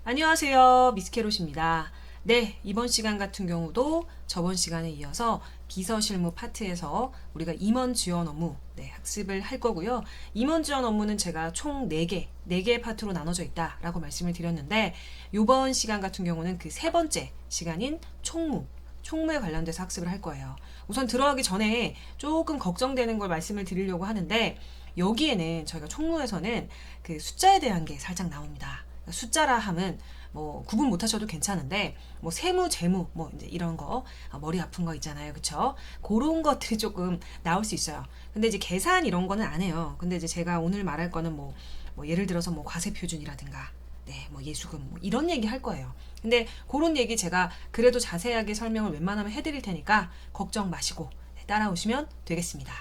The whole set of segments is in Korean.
안녕하세요. 미스케롯입니다. 네, 이번 시간 같은 경우도 저번 시간에 이어서 비서실무 파트에서 우리가 임원 지원 업무 학습을 할 거고요. 임원 지원 업무는 제가 총 4개 파트로 나눠져 있다라고 말씀을 드렸는데 이번 시간 같은 경우는 그 세 번째 시간인 총무에 관련돼서 학습을 할 거예요. 우선 들어가기 전에 조금 걱정되는 걸 말씀을 드리려고 하는데 여기에는 저희가 총무에서는 그 숫자에 대한 게 살짝 나옵니다. 숫자라 함은 뭐 구분 못 하셔도 괜찮은데 뭐 세무, 재무 뭐 이제 이런 거 머리 아픈 거 있잖아요. 그쵸? 그런 것들이 조금 나올 수 있어요. 근데 이제 계산 이런 거는 안 해요. 근데 이제 제가 오늘 말할 거는 뭐 예를 들어서 뭐 과세 표준이라든가 뭐 예수금 뭐 이런 얘기 할 거예요. 근데 그런 얘기 제가 그래도 자세하게 설명을 웬만하면 해드릴 테니까 걱정 마시고 따라오시면 되겠습니다.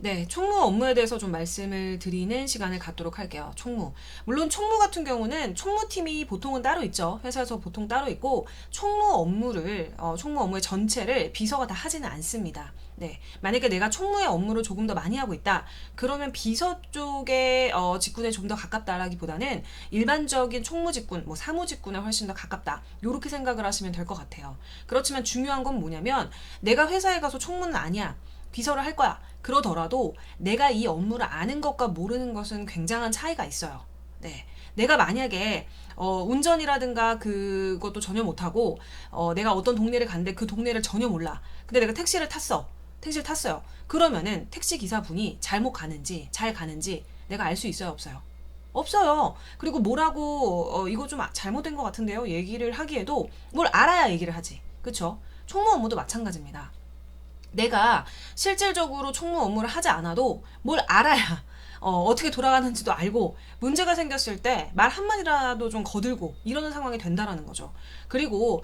네, 총무 업무에 대해서 좀 말씀을 드리는 시간을 갖도록 할게요. 총무. 물론 총무 같은 경우는 총무팀이 보통은 따로 있죠. 회사에서 보통 따로 있고, 총무 업무의 전체를 비서가 다 하지는 않습니다. 네. 만약에 내가 총무의 업무를 조금 더 많이 하고 있다. 그러면 비서 쪽의 직군에 좀 더 가깝다라기보다는 일반적인 총무 직군, 뭐 사무 직군에 훨씬 더 가깝다. 요렇게 생각을 하시면 될 것 같아요. 그렇지만 중요한 건 뭐냐면 내가 회사에 가서 총무는 아니야. 비서를 할 거야. 그러더라도 내가 이 업무를 아는 것과 모르는 것은 굉장한 차이가 있어요. 네. 내가 만약에 운전이라든가 그것도 전혀 못하고 내가 어떤 동네를 갔는데 그 동네를 전혀 몰라. 근데 내가 택시를 탔어요. 그러면은 택시 기사분이 잘못 가는지 잘 가는지 내가 알 수 있어요, 없어요? 없어요. 그리고 뭐라고 이거 좀 잘못된 것 같은데요. 얘기를 하기에도 뭘 알아야 얘기를 하지. 그쵸? 총무 업무도 마찬가지입니다. 내가 실질적으로 총무 업무를 하지 않아도 뭘 알아야 어떻게 돌아가는지도 알고 문제가 생겼을 때 말 한마디라도 좀 거들고 이러는 상황이 된다라는 거죠. 그리고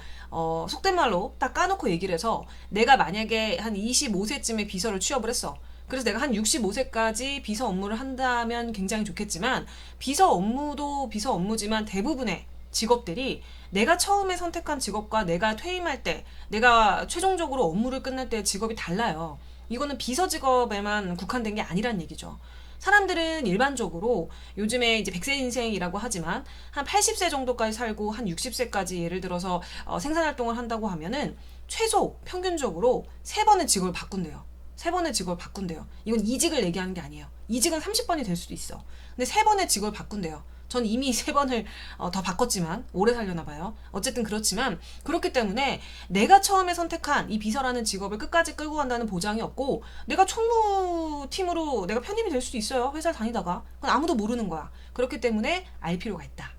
속된 말로 딱 까놓고 얘기를 해서 내가 만약에 한 25세쯤에 비서를 취업을 했어. 그래서 내가 한 65세까지 비서 업무를 한다면 굉장히 좋겠지만 비서 업무도 비서 업무지만 대부분의 직업들이 내가 처음에 선택한 직업과 내가 퇴임할 때, 내가 최종적으로 업무를 끝낼 때 직업이 달라요. 이거는 비서 직업에만 국한된 게 아니란 얘기죠. 사람들은 일반적으로 요즘에 이제 100세 인생이라고 하지만 한 80세 정도까지 살고 한 60세까지 예를 들어서 생산활동을 한다고 하면은 최소 평균적으로 3번의 직업을 바꾼대요. 3번의 직업을 바꾼대요. 이건 이직을 얘기하는 게 아니에요. 이직은 30번이 될 수도 있어. 근데 3번의 직업을 바꾼대요. 전 이미 3번을 더 바꿨지만 오래 살려나 봐요. 어쨌든 그렇지만 그렇기 때문에 내가 처음에 선택한 이 비서라는 직업을 끝까지 끌고 간다는 보장이 없고 내가 총무팀으로 내가 편입이 될 수도 있어요. 회사를 다니다가. 그건 아무도 모르는 거야. 그렇기 때문에 알 필요가 있다.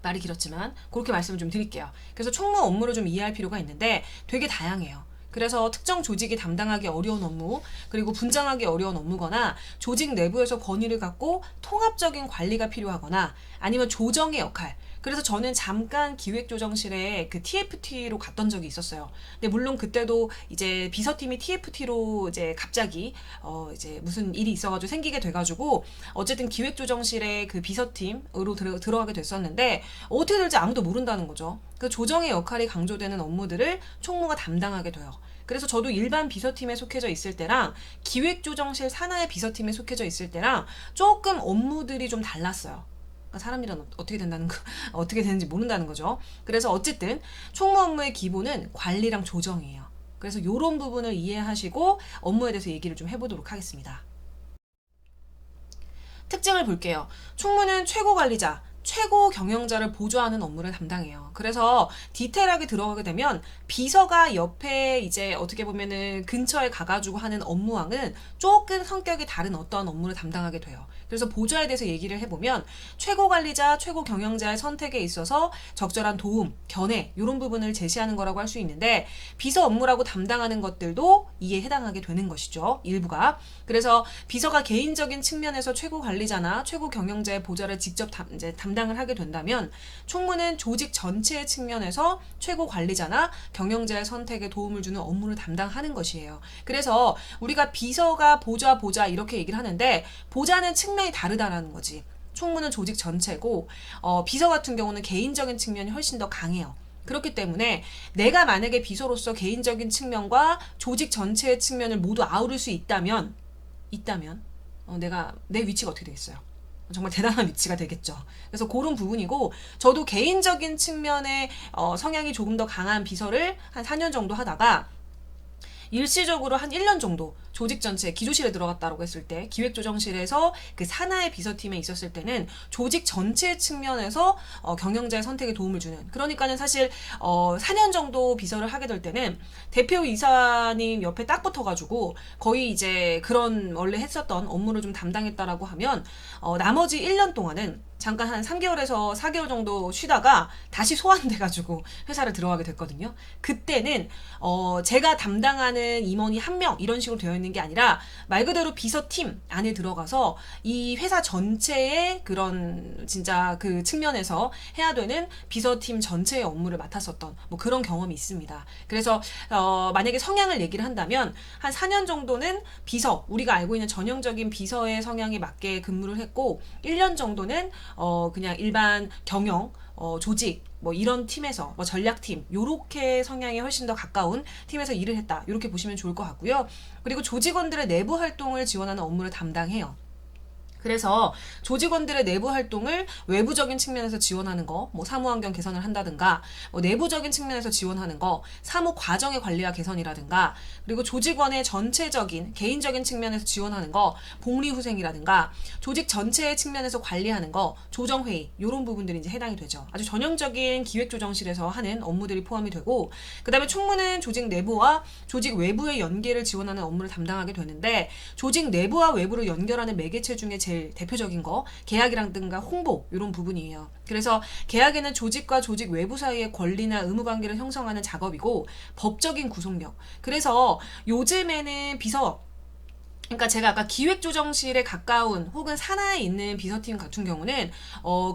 말이 길었지만 그렇게 말씀을 좀 드릴게요. 그래서 총무 업무를 좀 이해할 필요가 있는데 되게 다양해요. 그래서 특정 조직이 담당하기 어려운 업무, 그리고 분장하기 어려운 업무거나 조직 내부에서 권위를 갖고 통합적인 관리가 필요하거나 아니면 조정의 역할. 그래서 저는 잠깐 기획조정실에 그 TFT로 갔던 적이 있었어요. 근데 물론 그때도 이제 비서팀이 TFT로 이제 갑자기 이제 무슨 일이 있어가지고 생기게 돼가지고 어쨌든 기획조정실에 그 비서팀으로 들어가게 됐었는데 어떻게 될지 아무도 모른다는 거죠. 그 조정의 역할이 강조되는 업무들을 총무가 담당하게 돼요. 그래서 저도 일반 비서팀에 속해져 있을 때랑 기획조정실 산하의 비서팀에 속해져 있을 때랑 조금 업무들이 좀 달랐어요. 그러니까 사람이란 어떻게 된다는 거, 어떻게 되는지 모른다는 거죠. 그래서 어쨌든 총무 업무의 기본은 관리랑 조정이에요. 그래서 이런 부분을 이해하시고 업무에 대해서 얘기를 좀 해보도록 하겠습니다. 특징을 볼게요. 총무는 최고 관리자, 최고 경영자를 보조하는 업무를 담당해요. 그래서 디테일하게 들어가게 되면 비서가 옆에 이제 어떻게 보면은 근처에 가가지고 하는 업무와는 조금 성격이 다른 어떠한 업무를 담당하게 돼요. 그래서 보조에 대해서 얘기를 해보면 최고 관리자, 최고 경영자의 선택에 있어서 적절한 도움, 견해 이런 부분을 제시하는 거라고 할 수 있는데 비서 업무라고 담당하는 것들도 이에 해당하게 되는 것이죠. 일부가. 그래서 비서가 개인적인 측면에서 최고 관리자나 최고 경영자의 보좌를 직접 이제 담당을 하게 된다면 총무는 조직 전체의 측면에서 최고 관리자나 경영자의 선택에 도움을 주는 업무를 담당하는 것이에요. 그래서 우리가 비서가 보좌 이렇게 얘기를 하는데 보좌는 측면이 다르다라는 거지. 총무는 조직 전체고 비서 같은 경우는 개인적인 측면이 훨씬 더 강해요. 그렇기 때문에 내가 만약에 비서로서 개인적인 측면과 조직 전체의 측면을 모두 아우를 수 있다면 내가 내 위치가 어떻게 되겠어요? 정말 대단한 위치가 되겠죠. 그래서 그런 부분이고, 저도 개인적인 측면에 성향이 조금 더 강한 비서를 한 4년 정도 하다가 일시적으로 한 1년 정도 조직 전체 기조실에 들어갔다고 했을 때, 기획조정실에서 그 산하의 비서팀에 있었을 때는 조직 전체 측면에서 경영자의 선택에 도움을 주는, 그러니까는 사실 4년 정도 비서를 하게 될 때는 대표 이사님 옆에 딱 붙어가지고 거의 이제 그런 원래 했었던 업무를 좀 담당했다라고 하면 나머지 1년 동안은 잠깐 한 3개월에서 4개월 정도 쉬다가 다시 소환돼가지고 회사를 들어가게 됐거든요. 그때는 제가 담당하는 임원이 1명 이런 식으로 되어 있는 게 아니라 말 그대로 비서팀 안에 들어가서 이 회사 전체의 그런 진짜 그 측면에서 해야 되는 비서팀 전체의 업무를 맡았었던 뭐 그런 경험이 있습니다. 그래서 만약에 성향을 얘기를 한다면 한 4년 정도는 비서, 우리가 알고 있는 전형적인 비서의 성향에 맞게 근무를 했고, 1년 정도는 그냥 일반 경영, 조직, 뭐 이런 팀에서, 뭐 전략팀, 요렇게 성향에 훨씬 더 가까운 팀에서 일을 했다. 요렇게 보시면 좋을 것 같고요. 그리고 조직원들의 내부 활동을 지원하는 업무를 담당해요. 그래서 조직원들의 내부 활동을 외부적인 측면에서 지원하는 거, 뭐 사무 환경 개선을 한다든가, 뭐 내부적인 측면에서 지원하는 거, 사무 과정의 관리와 개선이라든가, 그리고 조직원의 전체적인 개인적인 측면에서 지원하는 거, 복리후생이라든가, 조직 전체의 측면에서 관리하는 거, 조정회의, 이런 부분들이 이제 해당이 되죠. 아주 전형적인 기획조정실에서 하는 업무들이 포함이 되고, 그 다음에 총무는 조직 내부와 조직 외부의 연계를 지원하는 업무를 담당하게 되는데, 조직 내부와 외부를 연결하는 매개체 중에 제일 대표적인 거 계약이라든가 홍보 이런 부분이에요. 그래서 계약에는 조직과 조직 외부 사이의 권리나 의무 관계를 형성하는 작업이고, 법적인 구속력. 그래서 요즘에는 비서, 그러니까 제가 아까 기획조정실에 가까운 혹은 산하에 있는 비서팀 같은 경우는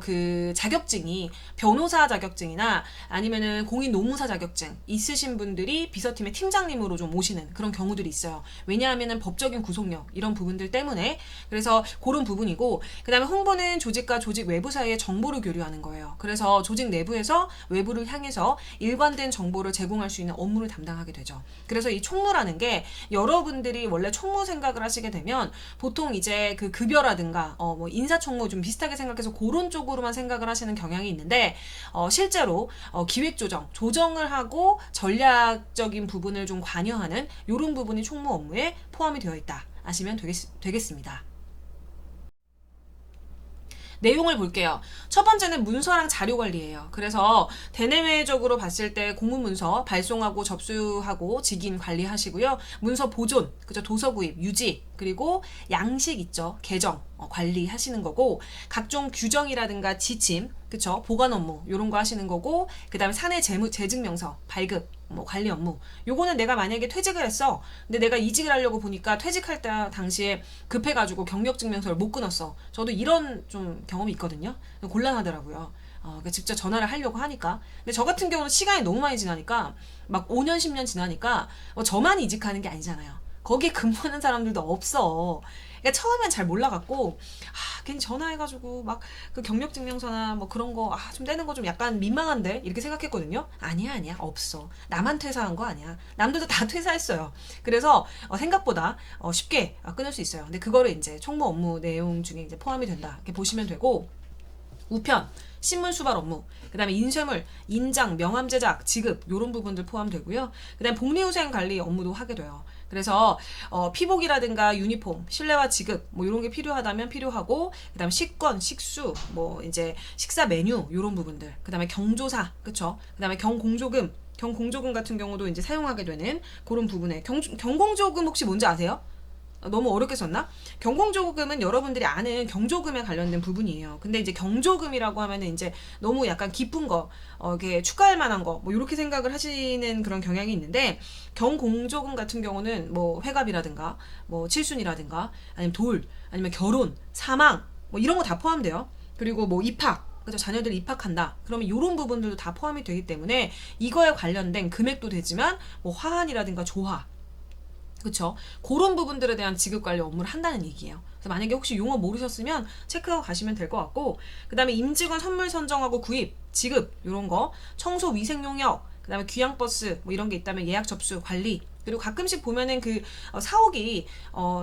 그 자격증이 변호사 자격증이나 아니면은 공인노무사 자격증 있으신 분들이 비서팀의 팀장님으로 좀 오시는 그런 경우들이 있어요. 왜냐하면은 법적인 구속력 이런 부분들 때문에. 그래서 그런 부분이고, 그 다음에 홍보는 조직과 조직 외부 사이에 정보를 교류하는 거예요. 그래서 조직 내부에서 외부를 향해서 일관된 정보를 제공할 수 있는 업무를 담당하게 되죠. 그래서 이 총무라는 게, 여러분들이 원래 총무 생각을 하시게 되면 보통 이제 그 급여라든가 뭐 인사총무 좀 비슷하게 생각해서 그런 쪽으로만 생각을 하시는 경향이 있는데, 실제로 기획조정, 조정을 하고 전략적인 부분을 좀 관여하는 이런 부분이 총무 업무에 포함이 되어 있다 아시면 되겠습니다. 내용을 볼게요. 첫 번째는 문서랑 자료 관리예요. 그래서 대내외적으로 봤을 때 공문문서 발송하고 접수하고 직인 관리하시고요. 문서 보존, 그죠? 도서 구입, 유지, 그리고 양식 있죠? 개정 관리하시는 거고, 각종 규정이라든가 지침, 그쵸? 보관 업무 요런 거 하시는 거고, 그 다음에 사내 재직명서 발급, 뭐 관리 업무. 요거는 내가 만약에 퇴직을 했어. 근데 내가 이직을 하려고 보니까 퇴직할 때 당시에 급해가지고 경력증명서를 못 끊었어. 저도 이런 좀 경험이 있거든요. 곤란하더라고요. 그러니까 직접 전화를 하려고 하니까. 근데 저 같은 경우는 시간이 너무 많이 지나니까, 막 5년, 10년 지나니까 저만 이직하는 게 아니잖아요. 거기에 근무하는 사람들도 없어. 그러니까 처음엔 잘 몰라갖고, 괜히 전화해가지고 막 그 경력증명서나 뭐 그런 거 좀 떼는 거 좀 약간 민망한데 이렇게 생각했거든요. 아니야 없어. 나만 퇴사한 거 아니야. 남들도 다 퇴사했어요. 그래서 생각보다 쉽게 끊을 수 있어요. 근데 그거를 이제 총무 업무 내용 중에 이제 포함이 된다 이렇게 보시면 되고, 우편, 신문 수발 업무, 그 다음에 인쇄물, 인장, 명함 제작, 지급 요런 부분들 포함되고요. 그 다음에 복리후생 관리 업무도 하게 돼요. 그래서 피복이라든가 유니폼, 실내화 지급 뭐 이런 게 필요하다면 필요하고, 그다음 식권, 식수, 뭐 이제 식사 메뉴 요런 부분들, 그다음에 경조사, 그쵸? 그다음에 경공조금 같은 경우도 이제 사용하게 되는 그런 부분에 경공조금 혹시 뭔지 아세요? 너무 어렵게 썼나? 경공조금은 여러분들이 아는 경조금에 관련된 부분이에요. 근데 이제 경조금이라고 하면은 이제 너무 약간 깊은 거, 이렇게 추가할 만한 거, 뭐 이렇게 생각을 하시는 그런 경향이 있는데, 경공조금 같은 경우는 뭐 회갑이라든가, 뭐 칠순이라든가, 아니면 돌, 아니면 결혼, 사망, 뭐 이런 거 다 포함돼요. 그리고 뭐 입학, 그죠? 자녀들이 입학한다. 그러면 이런 부분들도 다 포함이 되기 때문에 이거에 관련된 금액도 되지만, 뭐 화환이라든가 조화, 그쵸? 그런 부분들에 대한 지급관리 업무를 한다는 얘기예요. 그래서 만약에 혹시 용어 모르셨으면 체크하고 가시면 될 것 같고, 그 다음에 임직원 선물 선정하고 구입, 지급 요런 거, 청소 위생용역, 그 다음에 귀향버스 뭐 이런 게 있다면 예약 접수 관리, 그리고 가끔씩 보면은 그 사옥이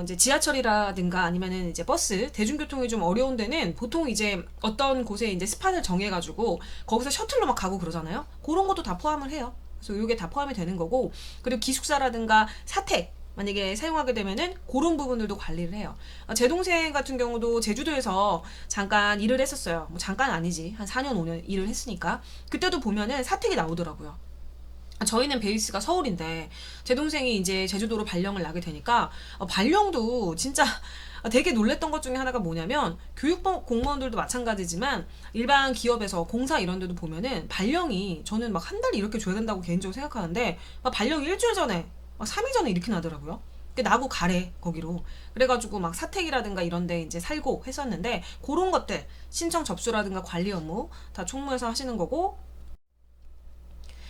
이제 지하철이라든가 아니면은 이제 버스 대중교통이 좀 어려운 데는 보통 이제 어떤 곳에 이제 스팟을 정해가지고 거기서 셔틀로 막 가고 그러잖아요. 그런 것도 다 포함을 해요. 그래서 이게 다 포함이 되는 거고, 그리고 기숙사라든가 사택 만약에 사용하게 되면은 그런 부분들도 관리를 해요. 제 동생 같은 경우도 제주도에서 잠깐 일을 했었어요. 뭐 잠깐 아니지, 한 4년 5년 일을 했으니까. 그때도 보면은 사택이 나오더라고요. 저희는 베이스가 서울인데 제 동생이 이제 제주도로 발령을 나게 되니까 발령도 진짜 되게 놀랬던 것 중에 하나가 뭐냐면, 교육 공무원들도 마찬가지지만 일반 기업에서 공사 이런 데도 보면은 발령이, 저는 막 한 달 이렇게 줘야 된다고 개인적으로 생각하는데 막 발령이 일주일 전에 막 3일 전에 이렇게 나더라고요. 나고 가래 거기로. 그래가지고 막 사택이라든가 이런 데 이제 살고 했었는데, 그런 것들 신청 접수라든가 관리 업무 다 총무에서 하시는 거고,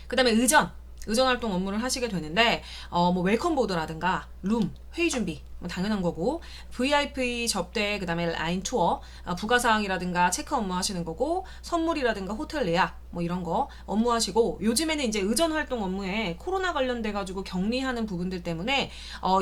그 다음에 의전 활동 업무를 하시게 되는데, 뭐 웰컴보드라든가 룸, 회의 준비 뭐 당연한 거고, VIP 접대, 그 다음에 라인 투어, 부가사항이라든가 체크 업무 하시는 거고, 선물이라든가 호텔 예약 뭐 이런 거 업무 하시고, 요즘에는 이제 의전 활동 업무에 코로나 관련돼 가지고 격리하는 부분들 때문에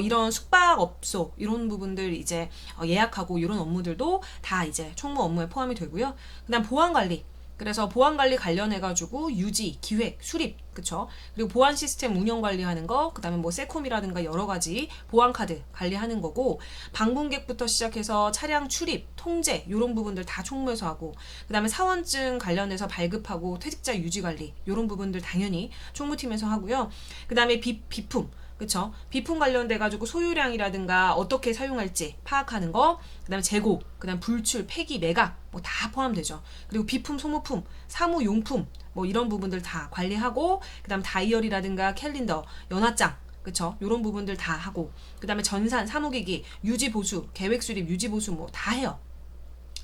이런 숙박업소 이런 부분들 이제 예약하고 이런 업무들도 다 이제 총무 업무에 포함이 되고요. 그다음 보안 관리, 그래서 보안 관리 관련해 가지고 유지, 기획, 수립, 그쵸? 그리고 보안 시스템 운영 관리하는 거, 그다음에 뭐 세콤이라든가 여러 가지 보안 카드 관리하는 거고, 방문객부터 시작해서 차량 출입, 통제 이런 부분들 다 총무에서 하고, 그다음에 사원증 관련해서 발급하고 퇴직자 유지 관리 이런 부분들 당연히 총무팀에서 하고요. 그다음에 비품, 그쵸? 비품 관련돼 가지고 소유량이라든가 어떻게 사용할지 파악하는 거, 그다음에 재고, 그다음 불출, 폐기, 매각 뭐 다 포함되죠. 그리고 비품, 소모품, 사무용품 뭐 이런 부분들 다 관리하고, 그다음 다이어리라든가 캘린더, 연화장, 그쵸? 요런 부분들 다 하고, 그다음에 전산, 사무기기, 유지 보수, 계획 수립, 유지 보수 뭐 다 해요.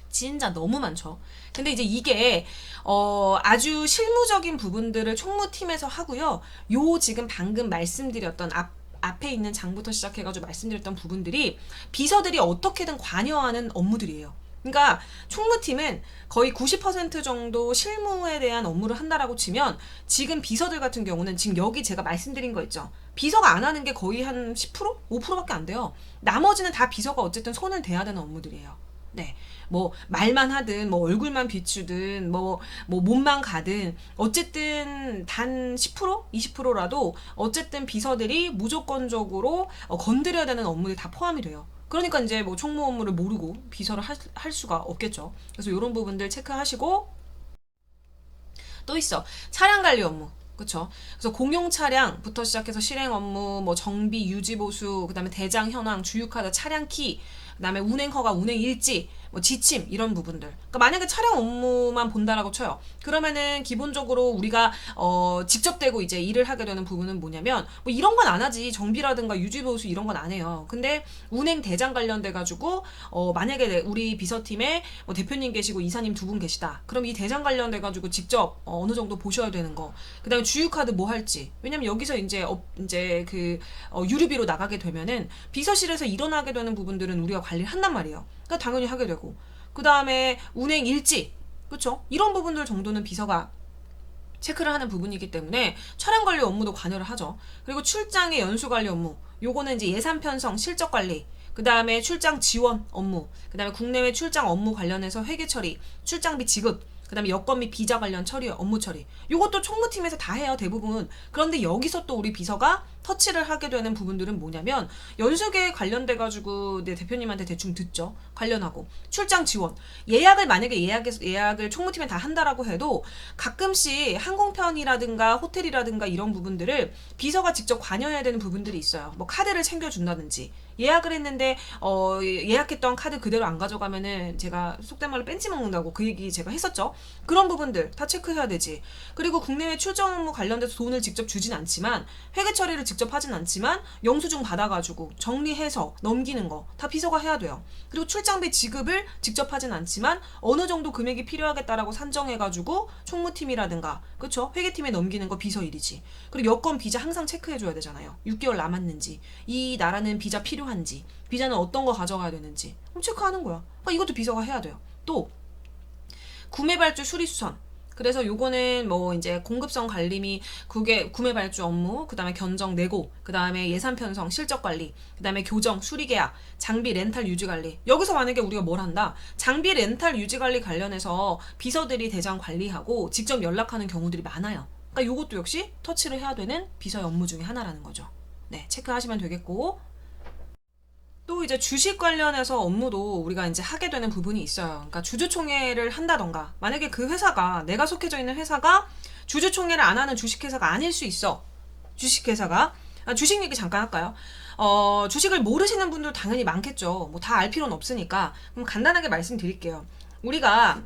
진짜 너무 많죠. 근데 이제 이게 아주 실무적인 부분들을 총무팀에서 하고요. 요 지금 방금 말씀드렸던 앞에 있는 장부터 시작해가지고 말씀드렸던 부분들이 비서들이 어떻게든 관여하는 업무들이에요. 그러니까 총무팀은 거의 90% 정도 실무에 대한 업무를 한다라고 치면, 지금 비서들 같은 경우는 지금 여기 제가 말씀드린 거 있죠. 비서가 안 하는 게 거의 한 10%? 5%밖에 안 돼요. 나머지는 다 비서가 어쨌든 손을 대야 되는 업무들이에요. 네. 뭐 말만 하든 뭐 얼굴만 비추든 뭐 몸만 가든 어쨌든 단 10%? 20%라도 어쨌든 비서들이 무조건적으로 건드려야 되는 업무들이 다 포함이 돼요. 그러니까 이제 뭐 총무 업무를 모르고 비서를 할 수가 없겠죠. 그래서 이런 부분들 체크하시고, 또 있어. 차량 관리 업무. 그쵸? 그래서 공용 차량부터 시작해서 실행 업무, 뭐 정비, 유지 보수, 그다음에 대장 현황, 주유카드, 차량 키, 그다음에 운행 허가, 운행 일지, 뭐 지침 이런 부분들. 그러니까 만약에 차량 업무만 본다라고 쳐요. 그러면은 기본적으로 우리가 직접 대고 이제 일을 하게 되는 부분은 뭐냐면, 뭐 이런 건 안 하지. 정비라든가 유지 보수 이런 건 안 해요. 근데 운행 대장 관련돼 가지고 만약에 우리 비서팀에 뭐 대표님 계시고 이사님 두 분 계시다. 그럼 이 대장 관련돼 가지고 직접 어느 정도 보셔야 되는 거. 그다음에 주유카드 뭐 할지. 왜냐면 여기서 이제 그 유류비로 나가게 되면은 비서실에서 일어나게 되는 부분들은 우리가 관리를 한단 말이에요. 그러니까 당연히 하게 되고, 그 다음에 운행 일지, 그쵸? 이런 부분들 정도는 비서가 체크를 하는 부분이기 때문에 차량 관리 업무도 관여를 하죠. 그리고 출장의 연수 관리 업무, 요거는 이제 예산 편성, 실적 관리, 그 다음에 출장 지원 업무, 그 다음에 국내외 출장 업무 관련해서 회계 처리, 출장비 지급, 그 다음에 여권 및 비자 관련 처리, 업무 처리. 요것도 총무팀에서 다 해요, 대부분. 그런데 여기서 또 우리 비서가 터치를 하게 되는 부분들은 뭐냐면, 연수계에 관련돼가지고 내 대표님한테 대충 듣죠. 관련하고. 출장 지원. 예약을 만약에 예약을 총무팀에 다 한다라고 해도 가끔씩 항공편이라든가 호텔이라든가 이런 부분들을 비서가 직접 관여해야 되는 부분들이 있어요. 뭐 카드를 챙겨준다든지. 예약을 했는데 예약했던 카드 그대로 안 가져가면은 제가 속된 말로 뺀지 먹는다고 그 얘기 제가 했었죠. 그런 부분들 다 체크해야 되지. 그리고 국내외 출장 업무 관련돼서 돈을 직접 주진 않지만, 회계 처리를 직접 하진 않지만 영수증 받아가지고 정리해서 넘기는 거 다 비서가 해야 돼요. 그리고 출장비 지급을 직접 하진 않지만 어느 정도 금액이 필요하겠다라고 산정해가지고 총무팀이라든가, 그쵸? 회계팀에 넘기는 거 비서 일이지. 그리고 여권 비자 항상 체크해줘야 되잖아요. 6개월 남았는지, 이 나라는 비자 필요한지, 비자는 어떤 거 가져가야 되는지 체크하는 거야. 그러니까 이것도 비서가 해야 돼요. 또 구매 발주 수리 수선, 그래서 요거는 뭐 이제 공급성 관리 및 구매 발주 업무, 그 다음에 견적 내고, 그 다음에 예산 편성, 실적 관리, 그 다음에 교정, 수리 계약, 장비 렌탈 유지 관리. 여기서 만약에 우리가 뭘 한다? 장비 렌탈 유지 관리 관련해서 비서들이 대장 관리하고 직접 연락하는 경우들이 많아요. 그러니까 요것도 역시 터치를 해야 되는 비서의 업무 중에 하나라는 거죠. 네, 체크하시면 되겠고. 또 이제 주식 관련해서 업무도 우리가 이제 하게 되는 부분이 있어요. 그러니까 주주총회를 한다던가, 만약에 그 회사가, 내가 속해져 있는 회사가 주주총회를 안 하는 주식회사가 아닐 수 있어. 주식회사가. 주식 얘기 잠깐 할까요? 주식을 모르시는 분들 당연히 많겠죠. 뭐 다 알 필요는 없으니까. 그럼 간단하게 말씀드릴게요. 우리가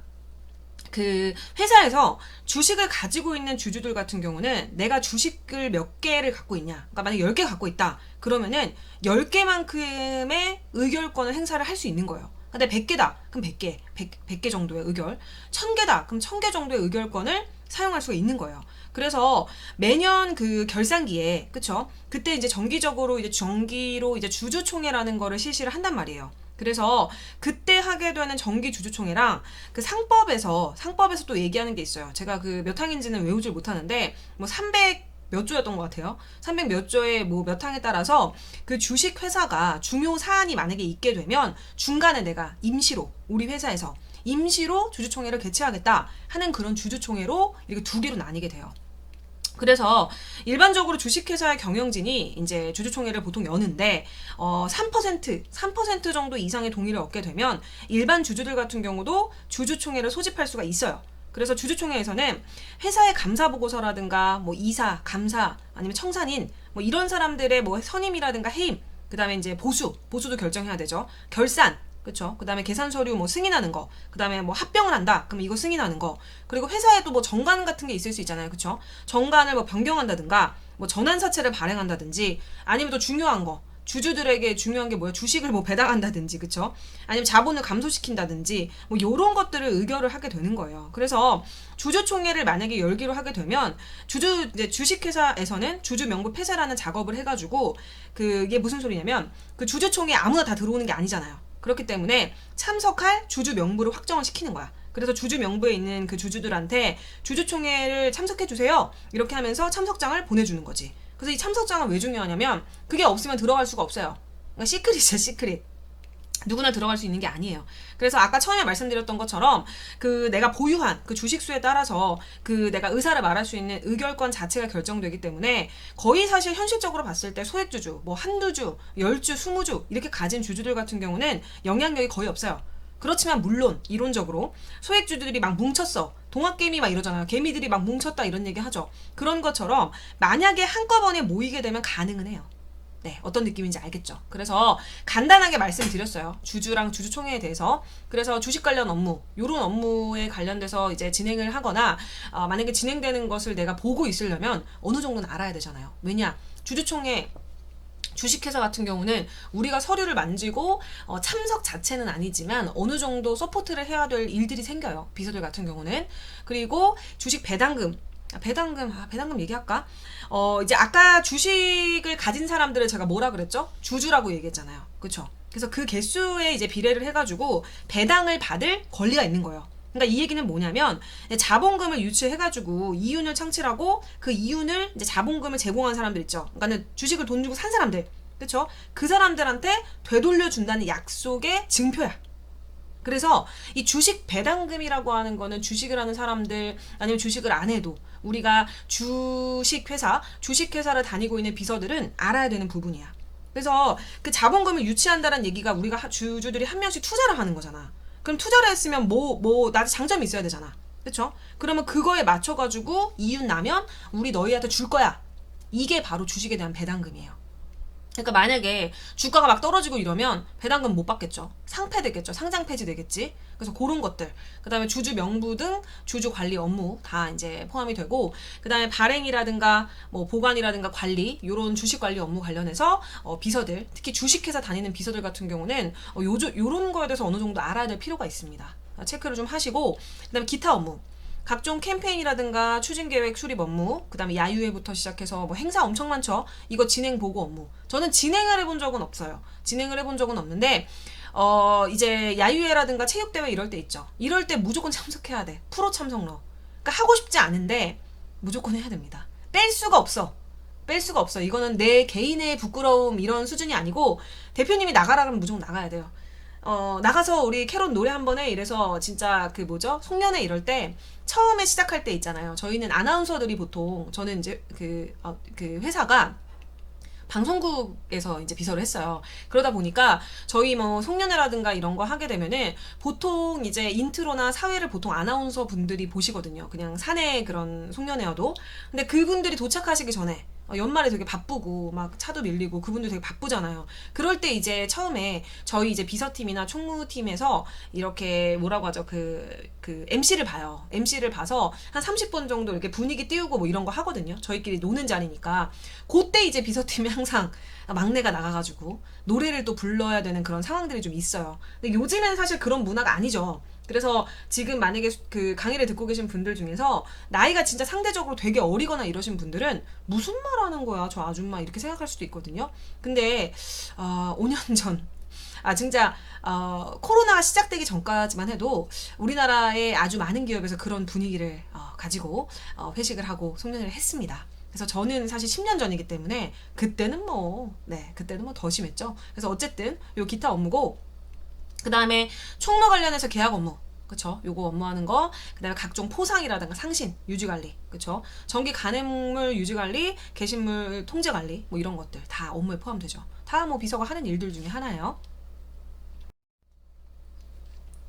그 회사에서 주식을 가지고 있는 주주들 같은 경우는 내가 주식을 몇 개를 갖고 있냐. 그러니까 만약에 10개 갖고 있다. 그러면은 10개만큼의 의결권을 행사를 할 수 있는 거예요. 근데 100개다. 그럼 100개. 100개 정도의 의결. 1000개다. 그럼 1000개 정도의 의결권을 사용할 수가 있는 거예요. 그래서 매년 그 결산기에, 그쵸? 그때 이제 정기적으로 이제 정기로 이제 주주총회라는 거를 실시를 한단 말이에요. 그래서 그때 하게 되는 정기 주주총회랑 그 상법에서 또 얘기하는 게 있어요. 제가 그 몇 항인지는 외우질 못하는데 뭐 300 몇 조였던 것 같아요. 300 몇 조의 뭐 몇 항에 따라서 그 주식 회사가 중요 사안이 만약에 있게 되면 중간에 내가 임시로 우리 회사에서 임시로 주주총회를 개최하겠다 하는 그런 주주총회로 이렇게 두 개로 나뉘게 돼요. 그래서 일반적으로 주식회사의 경영진이 이제 주주총회를 보통 여는데 3% 정도 이상의 동의를 얻게 되면 일반 주주들 같은 경우도 주주총회를 소집할 수가 있어요. 그래서 주주총회에서는 회사의 감사보고서라든가 뭐 이사, 감사, 아니면 청산인 뭐 이런 사람들의 뭐 선임이라든가 해임, 그 다음에 이제 보수도 결정해야 되죠. 결산, 그쵸? 그 다음에 계산 서류 뭐 승인하는 거, 그 다음에 뭐 합병을 한다, 그럼 이거 승인하는 거, 그리고 회사에 또 뭐 정관 같은 게 있을 수 있잖아요, 그쵸? 정관을 뭐 변경한다든가, 뭐 전환사채를 발행한다든지, 아니면 또 중요한 거, 주주들에게 중요한 게 뭐야? 주식을 뭐 배당한다든지, 그쵸? 아니면 자본을 감소시킨다든지, 뭐 요런 것들을 의결을 하게 되는 거예요. 그래서 주주총회를 만약에 열기로 하게 되면 이제 주식회사에서는 주주 명부 폐쇄라는 작업을 해가지고 그게 무슨 소리냐면 그 주주총회 아무나 다 들어오는 게 아니잖아요. 그렇기 때문에 참석할 주주 명부를 확정을 시키는 거야. 그래서 주주 명부에 있는 그 주주들한테 주주총회를 참석해주세요. 이렇게 하면서 참석장을 보내주는 거지. 그래서 이 참석장은 왜 중요하냐면 그게 없으면 들어갈 수가 없어요. 그러니까 시크릿이야, 시크릿. 누구나 들어갈 수 있는 게 아니에요. 그래서 아까 처음에 말씀드렸던 것처럼 그 내가 보유한 그 주식수에 따라서 그 내가 의사를 말할 수 있는 의결권 자체가 결정되기 때문에 거의 사실 현실적으로 봤을 때 소액주주, 뭐 한두 주, 10주, 20주 이렇게 가진 주주들 같은 경우는 영향력이 거의 없어요. 그렇지만 물론 이론적으로 소액주주들이 막 뭉쳤어. 동학개미 막 이러잖아요. 개미들이 막 뭉쳤다 이런 얘기 하죠. 그런 것처럼 만약에 한꺼번에 모이게 되면 가능은 해요. 네, 어떤 느낌인지 알겠죠? 그래서 간단하게 말씀드렸어요. 주주랑 주주총회에 대해서. 그래서 주식 관련 업무, 요런 업무에 관련돼서 이제 진행을 하거나 만약에 진행되는 것을 내가 보고 있으려면 어느 정도는 알아야 되잖아요. 왜냐? 주주총회 주식회사 같은 경우는 우리가 서류를 만지고 참석 자체는 아니지만 어느 정도 서포트를 해야 될 일들이 생겨요. 비서들 같은 경우는. 그리고 주식 배당금 얘기할까? 이제 아까 주식을 가진 사람들을 제가 뭐라 그랬죠? 주주라고 얘기했잖아요. 그쵸? 그래서 그 개수에 이제 비례를 해가지고 배당을 받을 권리가 있는 거예요. 그러니까 이 얘기는 뭐냐면 자본금을 유치해가지고 이윤을 창출하고 그 이윤을 이제 자본금을 제공한 사람들 있죠. 그러니까는 주식을 돈 주고 산 사람들, 그렇죠? 그 사람들한테 되돌려 준다는 약속의 증표야. 그래서 이 주식 배당금이라고 하는 거는 주식을 하는 사람들 아니면 주식을 안 해도 우리가 주식회사를 다니고 있는 비서들은 알아야 되는 부분이야. 그래서 그 자본금을 유치한다는 얘기가 우리가 주주들이 한 명씩 투자를 하는 거잖아. 그럼 투자를 했으면 나한테 장점이 있어야 되잖아. 그쵸? 그러면 그거에 맞춰가지고 이윤 나면 우리 너희한테 줄 거야. 이게 바로 주식에 대한 배당금이에요. 그러니까 만약에 주가가 막 떨어지고 이러면 배당금 못 받겠죠. 상폐되겠죠. 상장 폐지되겠지. 그래서 그런 것들. 그 다음에 주주 명부 등 주주 관리 업무 다 이제 포함이 되고, 그 다음에 발행이라든가 뭐 보관이라든가 관리, 요런 주식 관리 업무 관련해서 비서들, 특히 주식회사 다니는 비서들 같은 경우는 요런 거에 대해서 어느 정도 알아야 될 필요가 있습니다. 체크를 좀 하시고, 그 다음에 기타 업무. 각종 캠페인이라든가 추진계획 수립 업무, 그 다음에 야유회부터 시작해서 뭐 행사 엄청 많죠. 이거 진행 보고 업무. 저는 진행을 해본 적은 없어요. 진행을 해본 적은 없는데 이제 야유회라든가 체육대회 이럴 때 있죠. 이럴 때 무조건 참석해야 돼. 프로 참석러. 그러니까 하고 싶지 않은데 무조건 해야 됩니다. 뺄 수가 없어. 뺄 수가 없어. 이거는 내 개인의 부끄러움 이런 수준이 아니고 대표님이 나가라 그러면 무조건 나가야 돼요. 나가서 우리 캐롯 노래 한 번에 이래서 진짜 그 뭐죠? 송년회 이럴 때 처음에 시작할 때 있잖아요. 저희는 아나운서들이 보통 저는 이제 그 회사가 방송국에서 이제 비서를 했어요. 그러다 보니까 저희 뭐 송년회라든가 이런 거 하게 되면은 보통 이제 인트로나 사회를 보통 아나운서 분들이 보시거든요. 그냥 사내 그런 송년회여도. 근데 그분들이 도착하시기 전에 연말에 되게 바쁘고 막 차도 밀리고 그분들 되게 바쁘잖아요. 그럴 때 이제 처음에 저희 이제 비서팀이나 총무팀에서 이렇게 뭐라고 하죠? 그 MC를 봐요. MC를 봐서 한 30분 정도 이렇게 분위기 띄우고 뭐 이런 거 하거든요. 저희끼리 노는 자리니까. 그때 이제 비서팀이 항상 막내가 나가가지고 노래를 또 불러야 되는 그런 상황들이 좀 있어요. 근데 요즘엔 사실 그런 문화가 아니죠. 그래서 지금 만약에 그 강의를 듣고 계신 분들 중에서 나이가 진짜 상대적으로 되게 어리거나 이러신 분들은 무슨 말 하는 거야 저 아줌마 이렇게 생각할 수도 있거든요. 근데 5년 전 진짜 코로나가 시작되기 전까지만 해도 우리나라의 아주 많은 기업에서 그런 분위기를 가지고 회식을 하고 송년회를 했습니다. 그래서 저는 사실 10년 전이기 때문에 그때는 뭐 더 심했죠. 그래서 어쨌든 요 기타 업무고 그 다음에 총무 관련해서 계약 업무, 그쵸? 요거 업무하는 거, 그 다음에 각종 포상이라든가 상신, 유지관리, 그쵸? 정기 간행물 유지관리, 게시물 통제관리, 뭐 이런 것들 다 업무에 포함되죠. 다 뭐 비서가 하는 일들 중에 하나예요.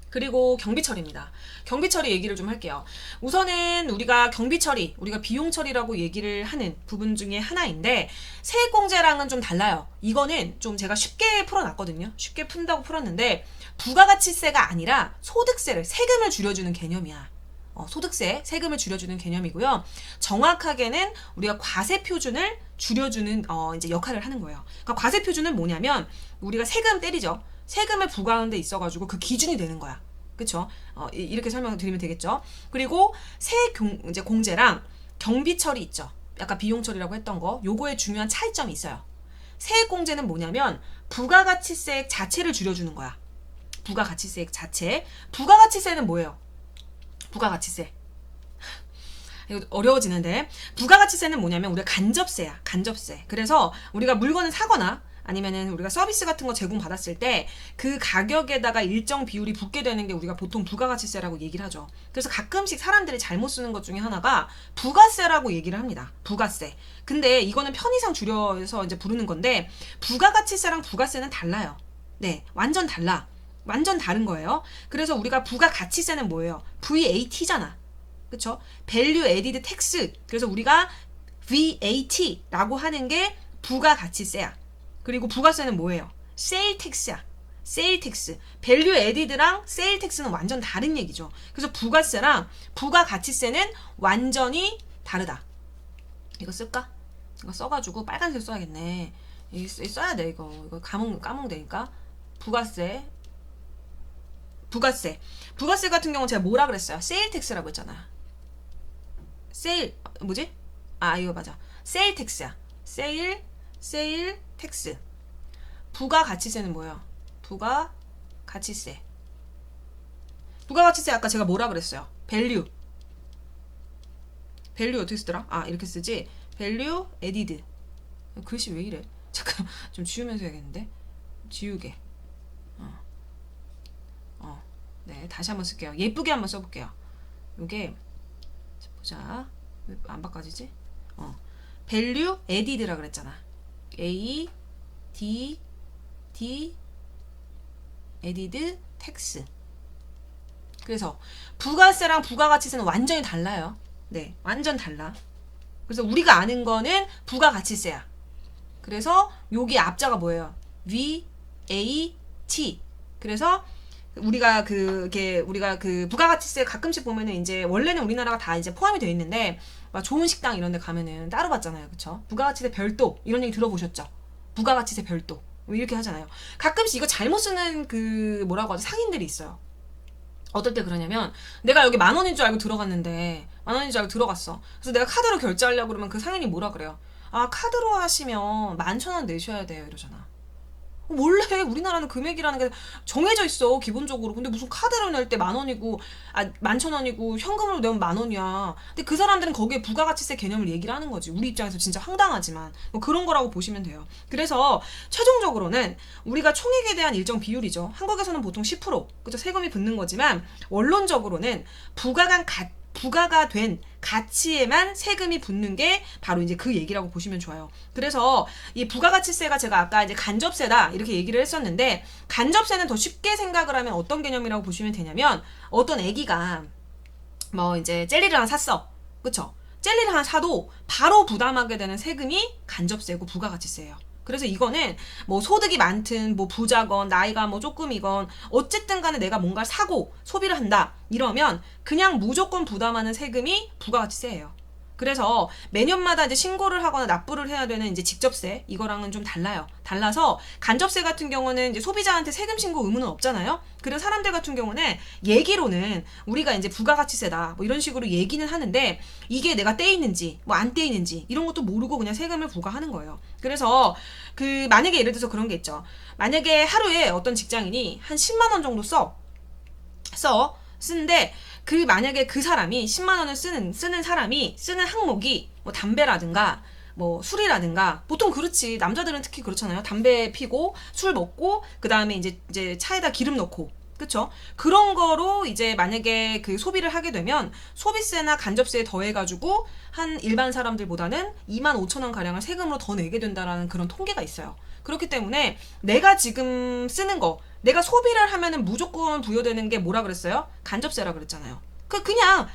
그리고 경비처리입니다. 경비처리 얘기를 좀 할게요. 우선은 우리가 경비처리, 우리가 비용처리라고 얘기를 하는 부분 중에 하나인데 세액공제랑은 좀 달라요. 이거는 좀 제가 쉽게 풀어놨거든요. 쉽게 푼다고 풀었는데 부가가치세가 아니라 소득세를, 세금을 줄여주는 개념이야. 소득세, 세금을 줄여주는 개념이고요. 정확하게는 우리가 과세표준을 줄여주는 이제 역할을 하는 거예요. 그러니까 과세표준은 뭐냐면 우리가 세금 때리죠. 세금을 부과하는 데 있어가지고 그 기준이 되는 거야. 그쵸? 이렇게 설명드리면 되겠죠? 그리고 이제 공제랑 경비처리 있죠? 약간 비용처리라고 했던 거. 요거에 중요한 차이점이 있어요. 세액공제는 뭐냐면 부가가치세액 자체를 줄여주는 거야. 부가가치세액 자체. 부가가치세는 뭐예요? 부가가치세. 이거 어려워지는데 부가가치세는 뭐냐면 우리가 간접세야. 간접세. 그래서 우리가 물건을 사거나 아니면은 우리가 서비스 같은 거 제공받았을 때 그 가격에다가 일정 비율이 붙게 되는 게 우리가 보통 부가가치세라고 얘기를 하죠. 그래서 가끔씩 사람들이 잘못 쓰는 것 중에 하나가 부가세라고 얘기를 합니다. 부가세. 근데 이거는 편의상 줄여서 이제 부르는 건데 부가가치세랑 부가세는 달라요. 네, 완전 달라. 완전 다른 거예요. 그래서 우리가 부가가치세는 뭐예요? VAT잖아. 그쵸? Value Added Tax. 그래서 우리가 VAT라고 하는 게 부가가치세야. 그리고 부가세는 뭐예요? 세일 텍스야. 세일 텍스. 밸류 에디드랑 세일 텍스는 완전 다른 얘기죠. 그래서 부가세랑 부가가치세는 완전히 다르다. 이거 쓸까? 이거 써가지고 빨간색 써야겠네. 이거 써야 돼. 이거 까먹으니까. 부가세. 부가세 같은 경우는 제가 뭐라 그랬어요? 세일 텍스라고 했잖아. 세일 뭐지? 이거 맞아. 세일 텍스야. 세일 텍스. 부가가치세는 뭐예요? 부가가치세. 부가가치세 아까 제가 뭐라 그랬어요? 밸류 어떻게 쓰더라? 이렇게 쓰지. 밸류 에디드. 글씨 왜 이래? 잠깐 좀 지우면서 해야겠는데. 지우개. 네, 다시 한번 쓸게요. 예쁘게 한번 써볼게요. 요게 보자. 왜 안 바꿔지지? 밸류 에디드라 그랬잖아. A D 에디드 텍스. 그래서 부가세랑 부가가치세는 완전히 달라요. 네, 완전 달라. 그래서 우리가 아는 거는 부가가치세야. 그래서 여기 앞자가 뭐예요? VAT. 그래서 우리가 그 부가가치세 가끔씩 보면은 이제 원래는 우리나라가 다 이제 포함이 되어 있는데 막 좋은 식당 이런 데 가면은 따로 받잖아요. 그쵸? 부가가치세 별도 이런 얘기 들어보셨죠? 부가가치세 별도 뭐 이렇게 하잖아요. 가끔씩 이거 잘못 쓰는 그 뭐라고 하죠? 상인들이 있어요. 어떨 때 그러냐면 내가 여기 10,000원인 줄 알고 들어갔는데 10,000원인 줄 알고 들어갔어. 그래서 내가 카드로 결제하려고 그러면 그 상인이 뭐라 그래요? 카드로 하시면 11,000원 내셔야 돼요 이러잖아. 원래 우리나라는 금액이라는 게 정해져 있어, 기본적으로. 근데 무슨 카드로 낼 때 10,000원이고, 11,000원이고, 현금으로 내면 10,000원이야. 근데 그 사람들은 거기에 부가가치세 개념을 얘기를 하는 거지. 우리 입장에서 진짜 황당하지만. 뭐 그런 거라고 보시면 돼요. 그래서 최종적으로는 우리가 총액에 대한 일정 비율이죠. 한국에서는 보통 10%, 그죠? 세금이 붙는 거지만, 원론적으로는 부가가 된 가치에만 세금이 붙는 게 바로 이제 그 얘기라고 보시면 좋아요. 그래서 이 부가가치세가 제가 아까 이제 간접세다 이렇게 얘기를 했었는데, 간접세는 더 쉽게 생각을 하면 어떤 개념이라고 보시면 되냐면, 어떤 애기가 뭐 이제 젤리를 하나 샀어. 그쵸? 젤리를 하나 사도 바로 부담하게 되는 세금이 간접세고 부가가치세예요. 그래서 이거는 뭐 소득이 많든 뭐 부자건 나이가 뭐 조금이건 어쨌든 간에 내가 뭔가를 사고 소비를 한다 이러면 그냥 무조건 부담하는 세금이 부가가치세예요. 그래서 매년마다 이제 신고를 하거나 납부를 해야 되는 이제 직접세, 이거랑은 좀 달라요. 달라서 간접세 같은 경우는 이제 소비자한테 세금 신고 의무는 없잖아요. 그래서 사람들 같은 경우는 얘기로는 우리가 이제 부가가치세다 뭐 이런 식으로 얘기는 하는데, 이게 내가 떼있는지 뭐 안 떼있는지 이런 것도 모르고 그냥 세금을 부과하는 거예요. 그래서 그 만약에 예를 들어서 그런 게 있죠. 만약에 하루에 어떤 직장인이 한 10만 원 정도 쓰는데, 그 만약에 그 사람이 10만 원을 쓰는 사람이 쓰는 항목이 뭐 담배라든가 뭐 술이라든가, 보통 그렇지, 남자들은 특히 그렇잖아요. 담배 피고 술 먹고 그 다음에 이제 차에다 기름 넣고, 그쵸? 그런 거로 이제 만약에 그 소비를 하게 되면 소비세나 간접세에 더해가지고 한 일반 사람들보다는 25,000원 가량을 세금으로 더 내게 된다라는 그런 통계가 있어요. 그렇기 때문에 내가 지금 쓰는 거, 내가 소비를 하면은 무조건 부여되는 게 뭐라 그랬어요? 간접세라 그랬잖아요. 그냥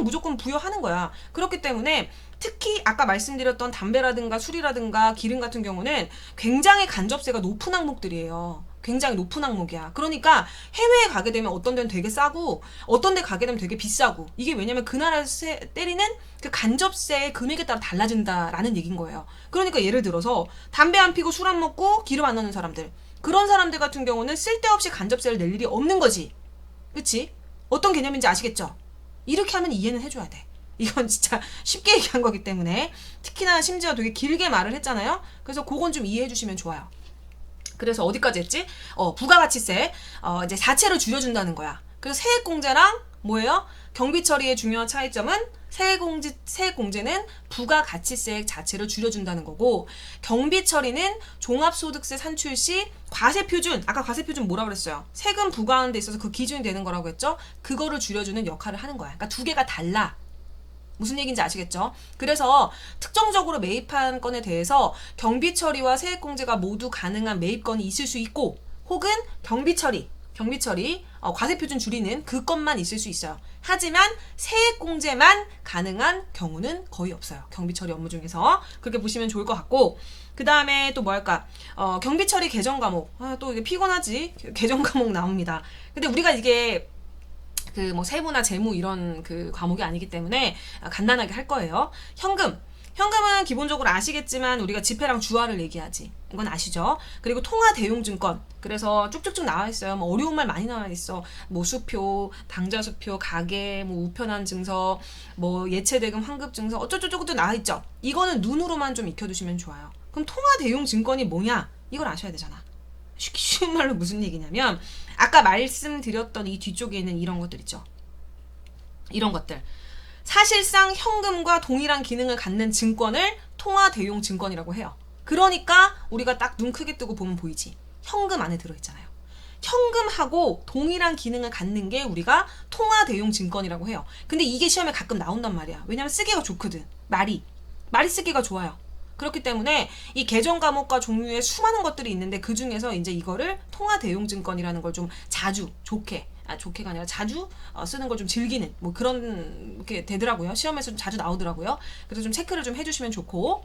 무조건 부여하는 거야. 그렇기 때문에 특히 아까 말씀드렸던 담배라든가 술이라든가 기름 같은 경우는 굉장히 간접세가 높은 항목들이에요. 굉장히 높은 항목이야. 그러니까 해외에 가게 되면 어떤 데는 되게 싸고 어떤 데 가게 되면 되게 비싸고, 이게 왜냐면 그 나라에서 때리는 그 간접세의 금액에 따라 달라진다라는 얘기인 거예요. 그러니까 예를 들어서 담배 안 피고 술 안 먹고 기름 안 넣는 사람들, 그런 사람들 같은 경우는 쓸데없이 간접세를 낼 일이 없는 거지. 그치? 어떤 개념인지 아시겠죠? 이렇게 하면 이해는 해줘야 돼. 이건 진짜 쉽게 얘기한 거기 때문에, 특히나 심지어 되게 길게 말을 했잖아요. 그래서 그건 좀 이해해 주시면 좋아요. 그래서 어디까지 했지? 부가가치세 이제 자체로 줄여준다는 거야. 그래서 세액공제랑 뭐예요? 경비처리의 중요한 차이점은 세액공제는 부가가치세 자체를 줄여준다는 거고, 경비처리는 종합소득세 산출 시 과세표준, 아까 과세표준 뭐라 그랬어요? 세금 부과하는 데 있어서 그 기준이 되는 거라고 했죠? 그거를 줄여주는 역할을 하는 거야. 그러니까 두 개가 달라. 무슨 얘기인지 아시겠죠? 그래서 특정적으로 매입한 건에 대해서 경비처리와 세액공제가 모두 가능한 매입건이 있을 수 있고, 혹은 경비처리 과세표준 줄이는 그 건만 있을 수 있어요. 하지만 세액공제만 가능한 경우는 거의 없어요. 경비처리 업무 중에서. 그렇게 보시면 좋을 것 같고, 그 다음에 또 뭐 할까? 경비처리 개정 과목. 또 이게 피곤하지? 개정 과목 나옵니다. 근데 우리가 이게 그 뭐 세무나 재무 이런 그 과목이 아니기 때문에 간단하게 할 거예요. 현금은 기본적으로 아시겠지만 우리가 지폐랑 주화를 얘기하지. 이건 아시죠? 그리고 통화 대용 증권. 그래서 쭉쭉쭉 나와 있어요. 뭐 어려운 말 많이 나와 있어. 뭐 수표, 당좌 수표, 가계, 뭐 우편한 증서, 뭐 예체 대금 환급 증서, 어쩌고저쩌고 나와 있죠. 이거는 눈으로만 좀 익혀두시면 좋아요. 그럼 통화 대용 증권이 뭐냐? 이걸 아셔야 되잖아. 쉬운 말로 무슨 얘기냐면, 아까 말씀드렸던 이 뒤쪽에 있는 이런 것들 있죠. 이런 것들. 사실상 현금과 동일한 기능을 갖는 증권을 통화 대용 증권이라고 해요. 그러니까 우리가 딱 눈 크게 뜨고 보면 보이지. 현금 안에 들어있잖아요. 현금하고 동일한 기능을 갖는 게 우리가 통화 대용 증권이라고 해요. 근데 이게 시험에 가끔 나온단 말이야. 왜냐면 쓰기가 좋거든. 말이 쓰기가 좋아요. 그렇기 때문에 이 개정 과목과 종류의 수많은 것들이 있는데, 그 중에서 이제 이거를 통화 대용 증권이라는 걸 좀 자주 좋게가 아니라 자주 쓰는 걸 좀 즐기는 뭐 그런 게 되더라고요. 시험에서 좀 자주 나오더라고요. 그래서 좀 체크를 좀 해주시면 좋고,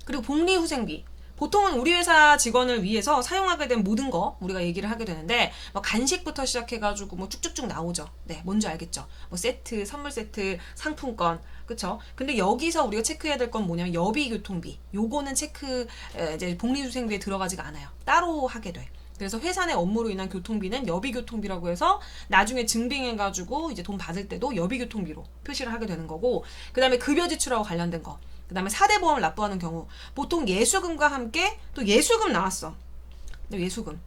그리고 복리후생비. 보통은 우리 회사 직원을 위해서 사용하게 된 모든 거 우리가 얘기를 하게 되는데, 뭐 간식부터 시작해가지고 뭐 쭉쭉쭉 나오죠. 네, 뭔지 알겠죠? 뭐 세트, 선물 세트, 상품권, 그쵸? 근데 여기서 우리가 체크해야 될 건 뭐냐면 여비교통비. 요거는 이제 복리후생비에 들어가지가 않아요. 따로 하게 돼. 그래서 회사 내 업무로 인한 교통비는 여비교통비라고 해서 나중에 증빙해가지고 이제 돈 받을 때도 여비교통비로 표시를 하게 되는 거고, 그 다음에 급여 지출하고 관련된 거. 그 다음에 4대 보험을 납부하는 경우 보통 예수금과 함께 또 예수금 나왔어. 예수금.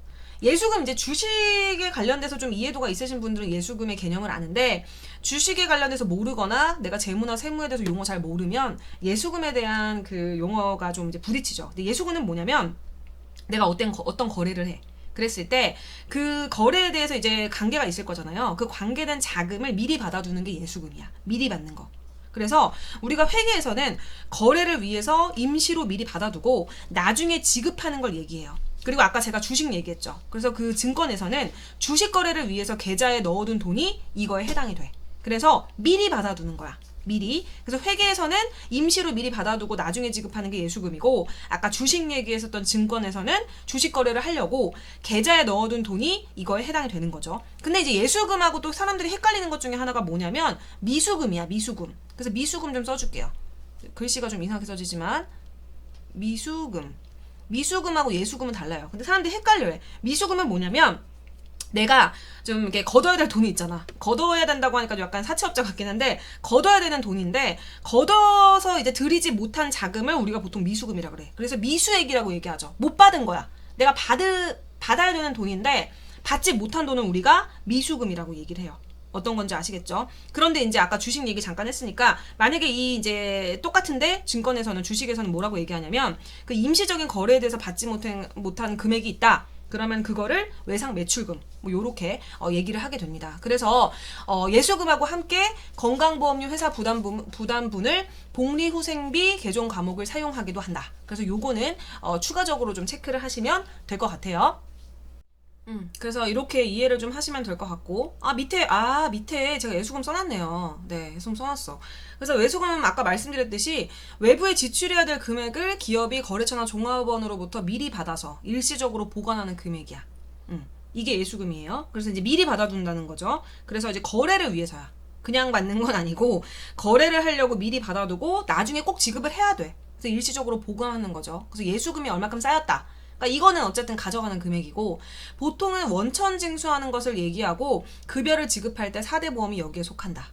예수금 이제 주식에 관련돼서 좀 이해도가 있으신 분들은 예수금의 개념을 아는데 주식에 관련돼서 모르거나 내가 재무나 세무에 대해서 용어 잘 모르면 예수금에 대한 그 용어가 좀 이제 부딪히죠. 근데 예수금은 뭐냐면 내가 어떤 거래를 해. 그랬을 때 그 거래에 대해서 이제 관계가 있을 거잖아요. 그 관계된 자금을 미리 받아두는 게 예수금이야. 미리 받는 거. 그래서 우리가 회계에서는 거래를 위해서 임시로 미리 받아두고 나중에 지급하는 걸 얘기해요. 그리고 아까 제가 주식 얘기했죠. 그래서 그 증권에서는 주식 거래를 위해서 계좌에 넣어둔 돈이 이거에 해당이 돼. 그래서 미리 받아두는 거야. 미리. 그래서 회계에서는 임시로 미리 받아두고 나중에 지급하는 게 예수금이고 아까 주식 얘기했었던 증권에서는 주식 거래를 하려고 계좌에 넣어둔 돈이 이거에 해당이 되는 거죠. 근데 이제 예수금하고 또 사람들이 헷갈리는 것 중에 하나가 뭐냐면 미수금이야. 미수금. 그래서 미수금 좀 써줄게요. 글씨가 좀 이상하게 써지지만 미수금. 미수금하고 예수금은 달라요. 근데 사람들이 헷갈려요. 미수금은 뭐냐면 내가 좀 이렇게 걷어야 될 돈이 있잖아. 걷어야 된다고 하니까 약간 사채업자 같긴 한데 걷어야 되는 돈인데 걷어서 이제 들이지 못한 자금을 우리가 보통 미수금이라 그래. 그래서 미수액이라고 얘기하죠. 못 받은 거야. 내가 받아야 되는 돈인데 받지 못한 돈은 우리가 미수금이라고 얘기를 해요. 어떤 건지 아시겠죠? 그런데 이제 아까 주식 얘기 잠깐 했으니까 만약에 이 이제 똑같은데 증권에서는 주식에서는 뭐라고 얘기하냐면 그 임시적인 거래에 대해서 받지 못한 금액이 있다. 그러면 그거를 외상 매출금 뭐 요렇게 얘기를 하게 됩니다. 그래서 예수금하고 함께 건강보험료 회사 부담분을 복리후생비 개정 과목을 사용하기도 한다. 그래서 요거는 추가적으로 좀 체크를 하시면 될 것 같아요. 그래서 이렇게 이해를 좀 하시면 될 것 같고 밑에 제가 예수금 써놨네요. 네, 예수금 써놨어. 그래서 예수금은 아까 말씀드렸듯이 외부에 지출해야 될 금액을 기업이 거래처나 종합원으로부터 미리 받아서 일시적으로 보관하는 금액이야. 이게 예수금이에요. 그래서 이제 미리 받아둔다는 거죠. 그래서 이제 거래를 위해서야. 그냥 받는 건 아니고 거래를 하려고 미리 받아두고 나중에 꼭 지급을 해야 돼. 그래서 일시적으로 보관하는 거죠. 그래서 예수금이 얼마큼 쌓였다. 그러니까 이거는 어쨌든 가져가는 금액이고 보통은 원천 징수하는 것을 얘기하고 급여를 지급할 때 4대 보험이 여기에 속한다.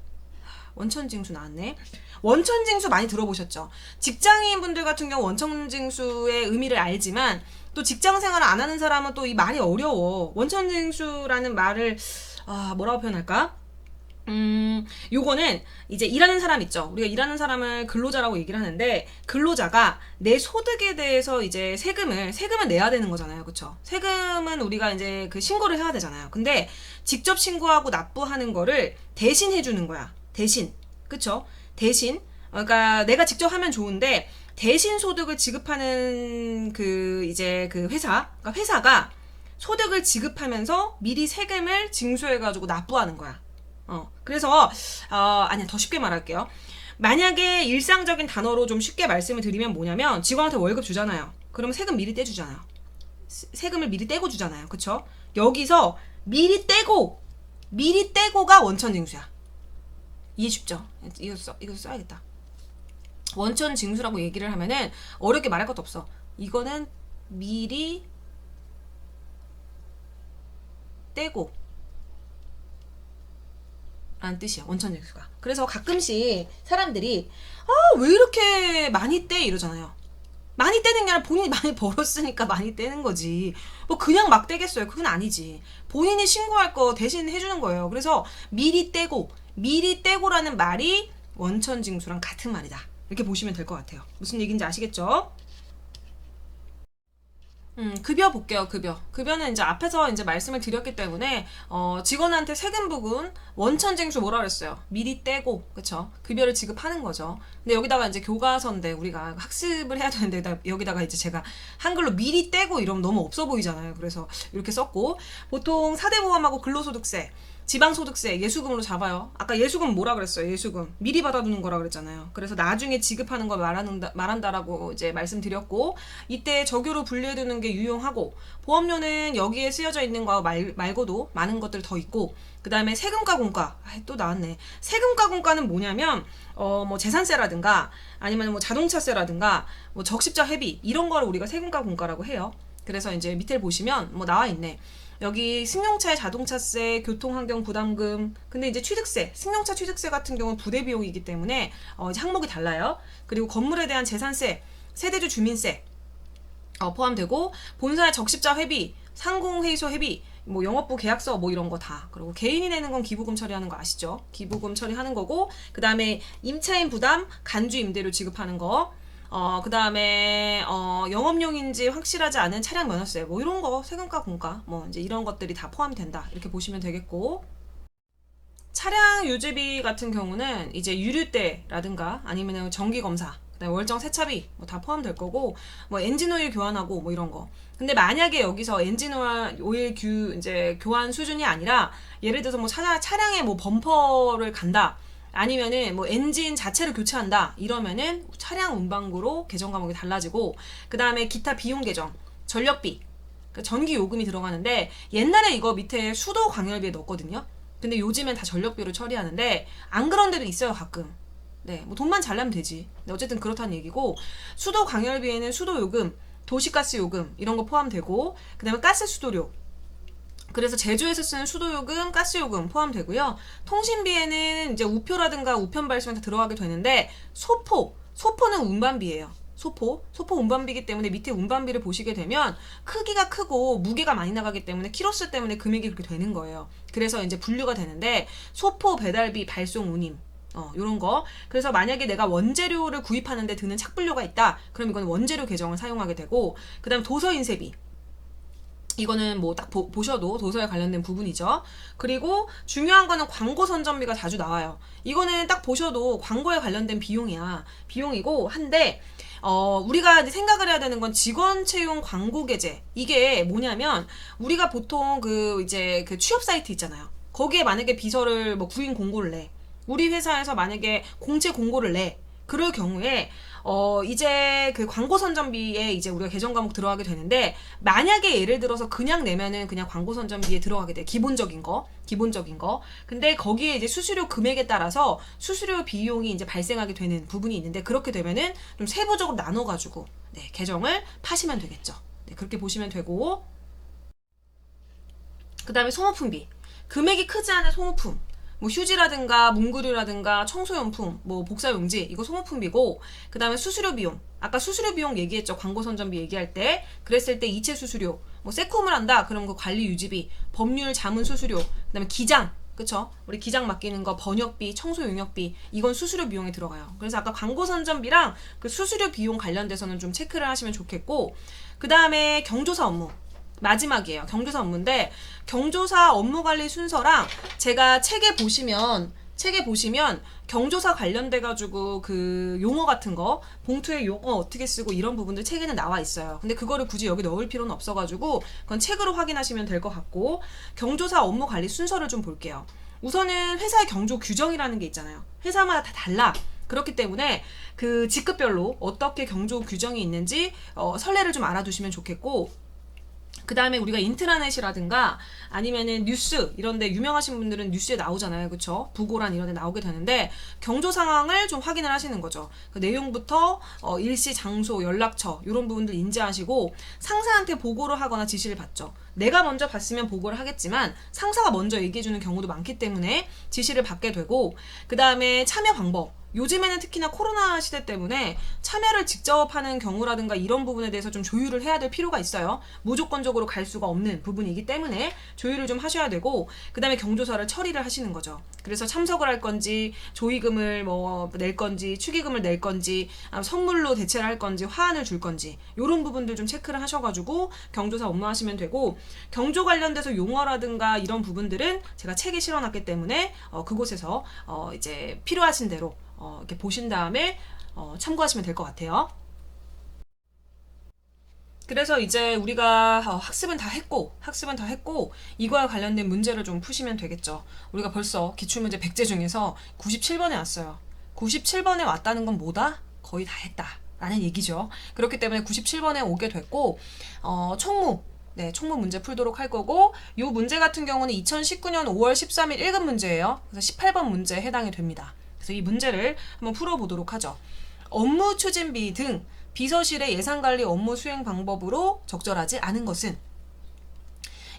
원천 징수 나왔네. 원천 징수 많이 들어보셨죠? 직장인분들 같은 경우 원천 징수의 의미를 알지만 또 직장 생활을 안 하는 사람은 또 이 말이 어려워. 원천 징수라는 말을 뭐라고 표현할까? 요거는 이제 일하는 사람 있죠. 우리가 일하는 사람을 근로자라고 얘기를 하는데 근로자가 내 소득에 대해서 이제 세금을 내야 되는 거잖아요. 그쵸? 세금은 우리가 이제 그 신고를 해야 되잖아요. 근데 직접 신고하고 납부하는 거를 대신 해주는 거야. 대신. 그쵸? 대신. 그러니까 내가 직접 하면 좋은데 대신 소득을 지급하는 이제 그 그러니까 회사가 소득을 지급하면서 미리 세금을 징수해가지고 납부하는 거야. 그래서 아니야, 더 쉽게 말할게요. 만약에 일상적인 단어로 좀 쉽게 말씀을 드리면 뭐냐면 직원한테 월급 주잖아요. 그러면 세금 미리 떼주잖아요. 세금을 미리 떼고 주잖아요. 그쵸? 여기서 미리 떼고가 원천징수야. 이해 쉽죠? 이거 써야겠다. 원천징수라고 얘기를 하면은 어렵게 말할 것도 없어. 이거는 미리 떼고 라는 뜻이야. 원천징수가. 그래서 가끔씩 사람들이 왜 이렇게 많이 떼? 이러잖아요. 많이 떼는 게 아니라 본인이 많이 벌었으니까 많이 떼는 거지. 뭐 그냥 막 떼겠어요? 그건 아니지. 본인이 신고할 거 대신 해주는 거예요. 그래서 미리 떼고라는 말이 원천징수랑 같은 말이다. 이렇게 보시면 될 것 같아요. 무슨 얘기인지 아시겠죠? 급여 볼게요, 급여. 급여는 이제 앞에서 이제 말씀을 드렸기 때문에, 직원한테 세금 부근, 원천징수 뭐라 그랬어요? 미리 떼고, 그쵸? 급여를 지급하는 거죠. 근데 여기다가 이제 교과서인데, 우리가 학습을 해야 되는데, 여기다가 이제 제가 한글로 미리 떼고 이러면 너무 없어 보이잖아요. 그래서 이렇게 썼고, 보통 4대 보험하고 근로소득세, 지방소득세, 예수금으로 잡아요. 아까 예수금 뭐라 그랬어요? 예수금. 미리 받아두는 거라 그랬잖아요. 그래서 나중에 지급하는 걸 말한다라고 이제 말씀드렸고, 이때 적유로 분리해두는 게 유용하고, 보험료는 여기에 쓰여져 있는 거 말고도 많은 것들 더 있고, 그 다음에 세금과 공과. 또 나왔네. 세금과 공과는 뭐냐면, 뭐 재산세라든가, 아니면 뭐 자동차세라든가, 뭐 적십자 회비, 이런 거를 우리가 세금과 공과라고 해요. 그래서 이제 밑에 보시면 뭐 나와 있네. 여기 승용차의 자동차세, 교통환경부담금, 근데 이제 취득세, 승용차 취득세 같은 경우는 부대 비용이기 때문에 이제 항목이 달라요. 그리고 건물에 대한 재산세, 세대주 주민세 포함되고, 본사의 적십자 회비, 상공회의소 회비, 뭐 영업부 계약서 뭐 이런 거 다. 그리고 개인이 내는 건 기부금 처리하는 거 아시죠? 기부금 처리하는 거고, 그 다음에 임차인 부담, 간주 임대료 지급하는 거, 그 다음에 영업용인지 확실하지 않은 차량 면허세, 뭐 이런 거, 세금과 공가, 뭐 이제 이런 것들이 다 포함이 된다, 이렇게 보시면 되겠고, 차량 유지비 같은 경우는 이제 유류대라든가 아니면 정기검사, 그다음에 월정 세차비 뭐 다 포함될 거고, 뭐 엔진오일 교환하고 뭐 이런 거. 근데 만약에 여기서 엔진오일 이제 교환 수준이 아니라, 예를 들어서 뭐 차량에 뭐 범퍼를 간다, 아니면은 뭐 엔진 자체를 교체한다, 이러면은 차량 운반구로 계정 과목이 달라지고, 그 다음에 기타 비용 계정, 전력비, 전기 요금이 들어가는데, 옛날에 이거 밑에 수도 광열비에 넣었거든요. 근데 요즘엔 다 전력비로 처리하는데, 안 그런 데도 있어요, 가끔. 네, 뭐 돈만 잘 나면 되지. 근데 어쨌든 그렇다는 얘기고, 수도 광열비에는 수도 요금, 도시가스 요금 이런 거 포함되고, 그 다음에 가스 수도료, 그래서 제조에서 쓰는 수도요금, 가스요금 포함되고요. 통신비에는 이제 우표라든가 우편 발송이 다 들어가게 되는데, 소포는 운반비예요. 소포 운반비이기 때문에 밑에 운반비를 보시게 되면 크기가 크고 무게가 많이 나가기 때문에 키로수 때문에 금액이 그렇게 되는 거예요. 그래서 이제 분류가 되는데, 소포 배달비, 발송 운임, 요런 거. 그래서 만약에 내가 원재료를 구입하는데 드는 착불료가 있다, 그럼 이건 원재료 계정을 사용하게 되고, 그 다음 도서인쇄비, 이거는 뭐 딱 보셔도 도서에 관련된 부분이죠. 그리고 중요한 거는 광고 선전비가 자주 나와요. 이거는 딱 보셔도 광고에 관련된 비용이고 한데, 우리가 이제 생각을 해야 되는 건 직원 채용 광고 게재. 이게 뭐냐면, 우리가 보통 이제 취업 사이트 있잖아요. 거기에 만약에 비서를 뭐 구인 공고를 내. 우리 회사에서 만약에 공채 공고를 내. 그럴 경우에 이제 그 광고 선전비에 이제 우리가 계정 과목 들어가게 되는데, 만약에 예를 들어서 그냥 내면은 그냥 광고 선전비에 들어가게 돼. 기본적인 거. 근데 거기에 이제 수수료 금액에 따라서 수수료 비용이 이제 발생하게 되는 부분이 있는데, 그렇게 되면은 좀 세부적으로 나눠가지고 계정을 파시면 되겠죠. 네, 그렇게 보시면 되고, 그 다음에 소모품비. 금액이 크지 않은 소모품. 뭐 휴지라든가 문구류라든가 청소용품, 뭐 복사용지, 이거 소모품비고, 그 다음에 수수료 비용. 아까 수수료 비용 얘기했죠. 광고 선전비 얘기할 때. 그랬을 때 이체 수수료, 뭐 세콤을 한다, 그럼 그 관리 유지비, 법률 자문 수수료, 그 다음에 기장, 그쵸? 우리 기장 맡기는 거, 번역비, 청소 용역비, 이건 수수료 비용에 들어가요. 그래서 아까 광고 선전비랑 그 수수료 비용 관련돼서는 좀 체크를 하시면 좋겠고, 그 다음에 경조사 업무. 마지막이에요. 경조사 업무인데, 경조사 업무 관리 순서랑 제가 책에 보시면 경조사 관련돼가지고 그 용어 같은 거, 봉투에 용어 어떻게 쓰고 이런 부분들 책에는 나와 있어요. 근데 그거를 굳이 여기 넣을 필요는 없어가지고 그건 책으로 확인하시면 될 것 같고, 경조사 업무 관리 순서를 좀 볼게요. 우선은 회사의 경조 규정이라는 게 있잖아요. 회사마다 다 달라. 그렇기 때문에 그 직급별로 어떻게 경조 규정이 있는지 선례를 좀 알아두시면 좋겠고, 그 다음에 우리가 인트라넷이라든가 아니면은 뉴스 이런데 유명하신 분들은 뉴스에 나오잖아요. 그쵸? 부고란 이런데 나오게 되는데, 경조 상황을 좀 확인을 하시는 거죠. 그 내용부터 일시, 장소, 연락처 이런 부분들 인지하시고, 상사한테 보고를 하거나 지시를 받죠. 내가 먼저 봤으면 보고를 하겠지만 상사가 먼저 얘기해주는 경우도 많기 때문에 지시를 받게 되고, 그 다음에 참여 방법. 요즘에는 특히나 코로나 시대 때문에 참여를 직접 하는 경우라든가 이런 부분에 대해서 좀 조율을 해야 될 필요가 있어요. 무조건적으로 갈 수가 없는 부분이기 때문에 조율을 좀 하셔야 되고, 그 다음에 경조사를 처리를 하시는 거죠. 그래서 참석을 할 건지, 조의금을 뭐 낼 건지, 축의금을 낼 건지, 선물로 대체를 할 건지, 화환을 줄 건지, 이런 부분들 좀 체크를 하셔가지고 경조사 업무하시면 되고, 경조 관련돼서 용어라든가 이런 부분들은 제가 책에 실어놨기 때문에 그곳에서 이제 필요하신 대로 이렇게 보신 다음에 참고하시면 될 것 같아요. 그래서 이제 우리가 학습은 다 했고 이거와 관련된 문제를 좀 푸시면 되겠죠. 우리가 벌써 기출문제 100제 중에서 97번에 왔어요. 97번에 왔다는 건 뭐다? 거의 다 했다 라는 얘기죠. 그렇기 때문에 97번에 오게 됐고, 총무 문제 풀도록 할 거고, 이 문제 같은 경우는 2019년 5월 13일 1급 문제예요. 그래서 18번 문제에 해당이 됩니다. 그래서 이 문제를 한번 풀어보도록 하죠. 업무 추진비 등 비서실의 예산관리 업무 수행 방법으로 적절하지 않은 것은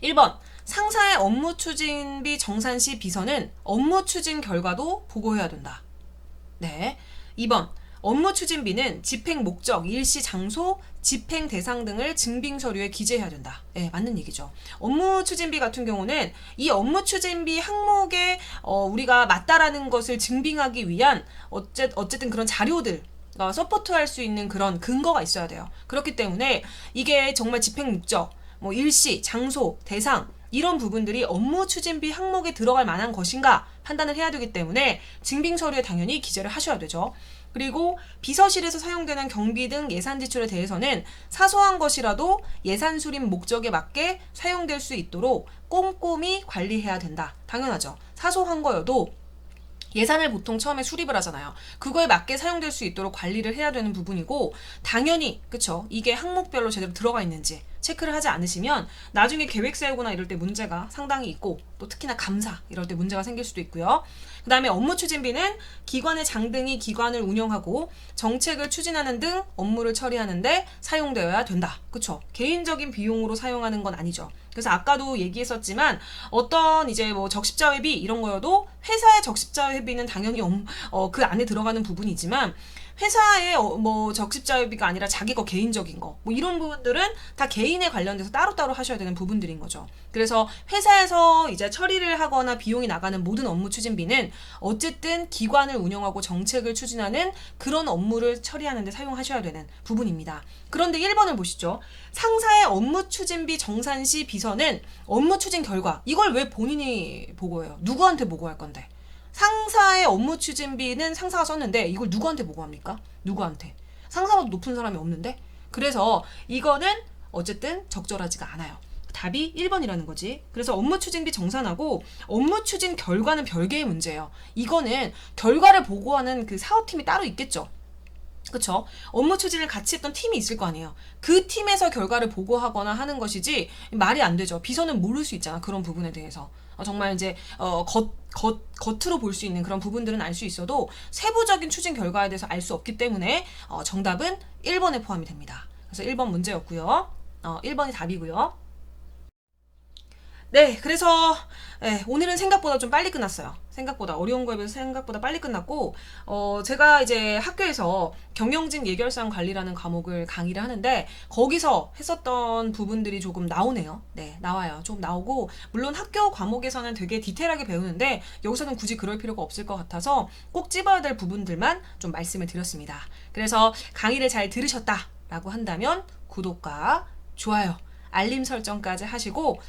1번 상사의 업무 추진비 정산 시 비서는 업무 추진 결과도 보고해야 된다. 네. 2번. 업무 추진비는 집행 목적, 일시 장소, 집행 대상 등을 증빙 서류에 기재해야 된다. 네, 맞는 얘기죠. 업무 추진비 같은 경우는 이 업무 추진비 항목에 우리가 맞다라는 것을 증빙하기 위한 어쨌든 그런 자료들 서포트할 수 있는 그런 근거가 있어야 돼요. 그렇기 때문에 이게 정말 집행 목적, 뭐 일시, 장소, 대상 이런 부분들이 업무 추진비 항목에 들어갈 만한 것인가 판단을 해야 되기 때문에 증빙 서류에 당연히 기재를 하셔야 되죠. 그리고 비서실에서 사용되는 경비 등 예산 지출에 대해서는 사소한 것이라도 예산 수립 목적에 맞게 사용될 수 있도록 꼼꼼히 관리해야 된다. 당연하죠. 사소한 거여도 예산을 보통 처음에 수립을 하잖아요. 그거에 맞게 사용될 수 있도록 관리를 해야 되는 부분이고 당연히 그쵸 이게 항목별로 제대로 들어가 있는지 체크를 하지 않으시면 나중에 계획 세우거나 이럴 때 문제가 상당히 있고 또 특히나 감사 이럴 때 문제가 생길 수도 있고요. 그 다음에 업무 추진비는 기관의 장등이 기관을 운영하고 정책을 추진하는 등 업무를 처리하는데 사용되어야 된다. 그쵸? 개인적인 비용으로 사용하는 건 아니죠. 그래서 아까도 얘기했었지만 어떤 이제 뭐 적십자회비 이런 거여도 회사의 적십자회비는 당연히 그 안에 들어가는 부분이지만 회사의 뭐 적십자회비가 아니라 자기 거 개인적인 거 뭐 이런 부분들은 다 개인에 관련돼서 따로따로 하셔야 되는 부분들인 거죠. 그래서 회사에서 이제 처리를 하거나 비용이 나가는 모든 업무 추진비는 어쨌든 기관을 운영하고 정책을 추진하는 그런 업무를 처리하는 데 사용하셔야 되는 부분입니다. 그런데 1번을 보시죠. 상사의 업무 추진비 정산 시 비서는 업무 추진 결과 이걸 왜 본인이 보고해요? 누구한테 보고할 건데? 상사의 업무 추진비는 상사가 썼는데 이걸 누구한테 보고합니까? 누구한테? 상사보다 높은 사람이 없는데? 그래서 이거는 어쨌든 적절하지가 않아요. 답이 1번이라는 거지. 그래서 업무 추진비 정산하고 업무 추진 결과는 별개의 문제예요. 이거는 결과를 보고하는 그 사업팀이 따로 있겠죠. 그쵸? 업무 추진을 같이 했던 팀이 있을 거 아니에요. 그 팀에서 결과를 보고하거나 하는 것이지 말이 안 되죠. 비서는 모를 수 있잖아. 그런 부분에 대해서. 정말 이제 겉으로 볼 수 있는 그런 부분들은 알 수 있어도 세부적인 추진 결과에 대해서 알 수 없기 때문에 정답은 1번에 포함이 됩니다. 그래서 1번 문제였고요. 1번이 답이고요. 네, 그래서 오늘은 생각보다 좀 빨리 끝났어요. 생각보다 어려운 거에 비해서 생각보다 빨리 끝났고 제가 이제 학교에서 경영진 예결상 관리라는 과목을 강의를 하는데 거기서 했었던 부분들이 조금 나오네요. 네, 나와요. 좀 나오고 물론 학교 과목에서는 되게 디테일하게 배우는데 여기서는 굳이 그럴 필요가 없을 것 같아서 꼭 집어야 될 부분들만 좀 말씀을 드렸습니다. 그래서 강의를 잘 들으셨다라고 한다면 구독과 좋아요 알림 설정까지 하시고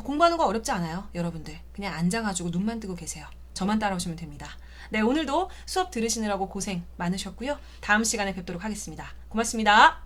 공부하는 거 어렵지 않아요. 여러분들 그냥 앉아가지고 눈만 뜨고 계세요. 저만 따라오시면 됩니다. 네, 오늘도 수업 들으시느라고 고생 많으셨고요. 다음 시간에 뵙도록 하겠습니다. 고맙습니다.